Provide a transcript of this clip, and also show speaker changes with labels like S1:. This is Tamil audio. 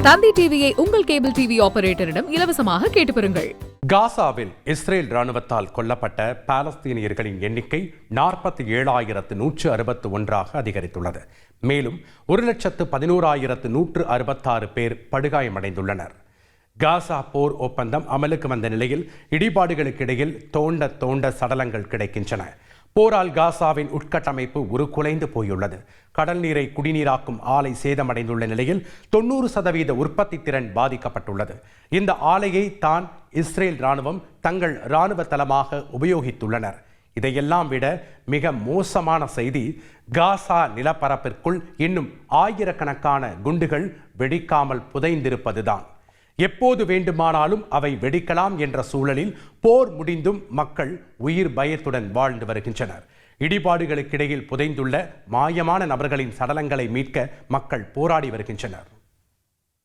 S1: தந்தி டிவியை உங்கள் கேபிள் டிவி ஆபரேட்டரிடம் இலவசமாக கேட்டு பெறுங்கள்.
S2: காசாவில் இஸ்ரேல் ராணுவத்தால் கொல்லப்பட்ட பாலஸ்தீனியர்களின் எண்ணிக்கை 47,161 அதிகரித்துள்ளது. மேலும் 1,11,166 பேர் படுகாயமடைந்துள்ளனர். காசா போர் ஒப்பந்தம் அமலுக்கு வந்த நிலையில் இடிபாடுகளுக்கிடையில் தோண்ட சடலங்கள் கிடைக்கின்றன. போரால் காசாவின் உட்கட்டமைப்பு உருக்குலைந்து போயுள்ளது. கடல் நீரை குடிநீராக்கும் ஆலை சேதமடைந்துள்ள நிலையில் 90% உற்பத்தி திறன் பாதிக்கப்பட்டுள்ளது. இந்த ஆலையை தான் இஸ்ரேல் ராணுவம் தங்கள் ராணுவ தளமாக உபயோகித்துள்ளனர். இதையெல்லாம் விட மிக மோசமான செய்தி, காசா நிலப்பரப்பிற்குள் இன்னும் ஆயிரக்கணக்கான குண்டுகள் வெடிக்காமல் புதைந்திருப்பதுதான். எப்போது வேண்டுமானாலும் அவை வெடிக்கலாம் என்ற சூழலில் போர் முடிந்தும் மக்கள் உயிர் பயத்துடன் வாழ்ந்து வருகின்றனர். இடிபாடுகளுக்கிடையில் புதைந்துள்ள மாயமான நபர்களின் சடலங்களை மீட்க மக்கள் போராடி வருகின்றனர்.